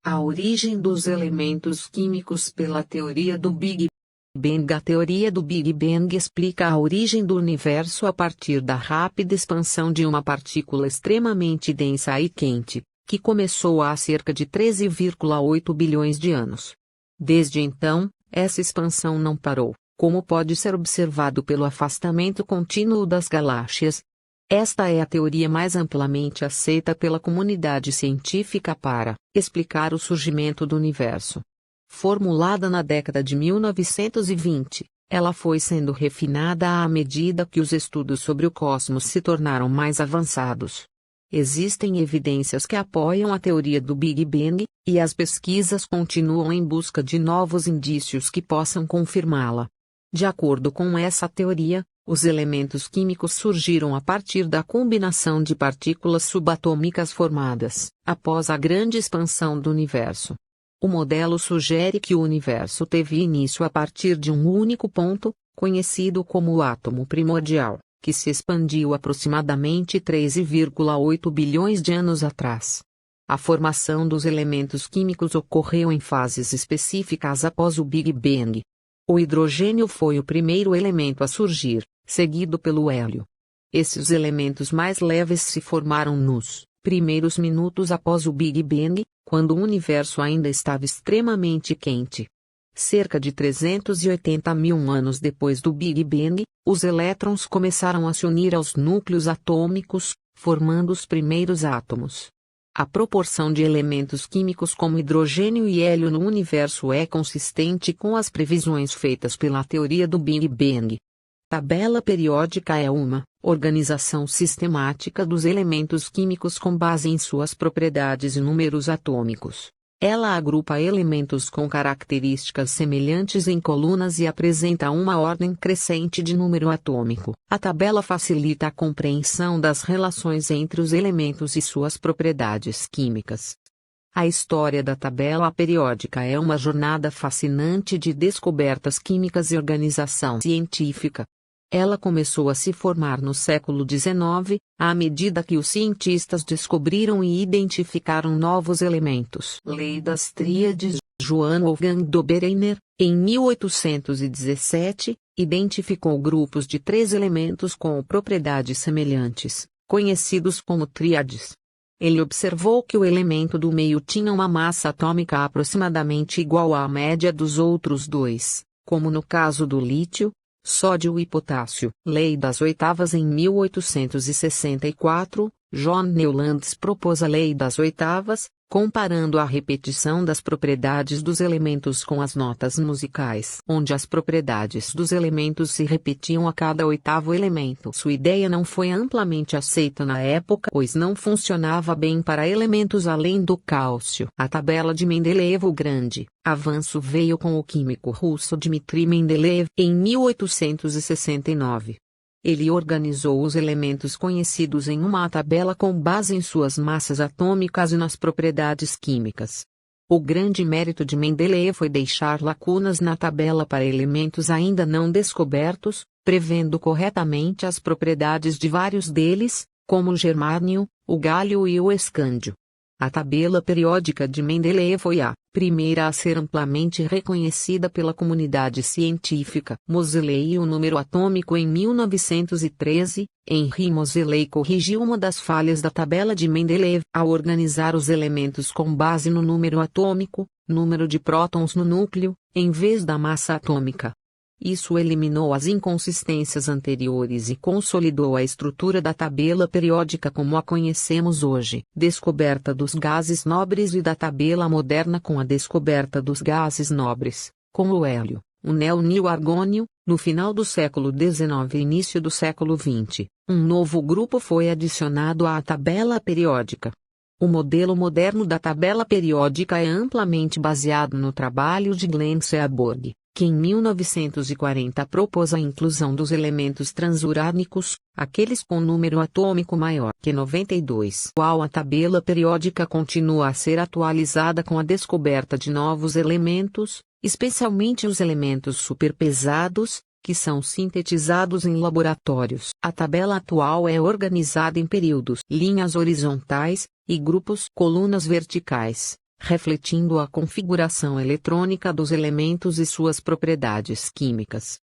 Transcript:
A origem dos elementos químicos pela teoria do Big Bang. A teoria do Big Bang explica a origem do universo a partir da rápida expansão de uma partícula extremamente densa e quente, que começou há cerca de 13,8 bilhões de anos. Desde então, essa expansão não parou, como pode ser observado pelo afastamento contínuo das galáxias. Esta é a teoria mais amplamente aceita pela comunidade científica para explicar o surgimento do universo. Formulada na década de 1920, ela foi sendo refinada à medida que os estudos sobre o cosmos se tornaram mais avançados. Existem evidências que apoiam a teoria do Big Bang, e as pesquisas continuam em busca de novos indícios que possam confirmá-la. De acordo com essa teoria, os elementos químicos surgiram a partir da combinação de partículas subatômicas formadas após a grande expansão do universo. O modelo sugere que o universo teve início a partir de um único ponto, conhecido como o átomo primordial, que se expandiu aproximadamente 13,8 bilhões de anos atrás. A formação dos elementos químicos ocorreu em fases específicas após o Big Bang. O hidrogênio foi o primeiro elemento a surgir, seguido pelo hélio. Esses elementos mais leves se formaram nos primeiros minutos após o Big Bang, quando o universo ainda estava extremamente quente. Cerca de 380 mil anos depois do Big Bang, os elétrons começaram a se unir aos núcleos atômicos, formando os primeiros átomos. A proporção de elementos químicos como hidrogênio e hélio no universo é consistente com as previsões feitas pela teoria do Big Bang. Tabela periódica é uma organização sistemática dos elementos químicos com base em suas propriedades e números atômicos. Ela agrupa elementos com características semelhantes em colunas e apresenta uma ordem crescente de número atômico. A tabela facilita a compreensão das relações entre os elementos e suas propriedades químicas. A história da tabela periódica é uma jornada fascinante de descobertas químicas e organização científica. Ela começou a se formar no século XIX, à medida que os cientistas descobriram e identificaram novos elementos. Lei das Tríades. Johann Wolfgang Dobereiner, em 1817, identificou grupos de 3 elementos com propriedades semelhantes, conhecidos como tríades. Ele observou que o elemento do meio tinha uma massa atômica aproximadamente igual à média dos outros 2, como no caso do lítio, sódio e potássio. Lei das Oitavas. Em 1864, John Newlands propôs a Lei das Oitavas, comparando a repetição das propriedades dos elementos com as notas musicais, onde as propriedades dos elementos se repetiam a cada oitavo elemento. Sua ideia não foi amplamente aceita na época, pois não funcionava bem para elementos além do cálcio. A tabela de Mendeleev. O grande avanço veio com o químico russo Dmitry Mendeleev, em 1869. Ele organizou os elementos conhecidos em uma tabela com base em suas massas atômicas e nas propriedades químicas. O grande mérito de Mendeleev foi deixar lacunas na tabela para elementos ainda não descobertos, prevendo corretamente as propriedades de vários deles, como o germânio, o gálio e o escândio. A tabela periódica de Mendeleev foi a primeira a ser amplamente reconhecida pela comunidade científica. Moseley. O número atômico. Em 1913, Henri Moseley corrigiu uma das falhas da tabela de Mendeleev ao organizar os elementos com base no número atômico, número de prótons no núcleo, em vez da massa atômica. Isso eliminou as inconsistências anteriores e consolidou a estrutura da tabela periódica como a conhecemos hoje. Descoberta dos gases nobres. E da tabela moderna. Com a descoberta dos gases nobres, como o hélio, o neon e o argônio, no final do século XIX e início do século XX, um novo grupo foi adicionado à tabela periódica. O modelo moderno da tabela periódica é amplamente baseado no trabalho de Glenn Seaborg, que em 1940 propôs a inclusão dos elementos transurânicos, aqueles com número atômico maior que 92. A tabela periódica continua a ser atualizada com a descoberta de novos elementos, especialmente os elementos superpesados, que são sintetizados em laboratórios. A tabela atual é organizada em períodos, linhas horizontais, e grupos, colunas verticais, refletindo a configuração eletrônica dos elementos e suas propriedades químicas.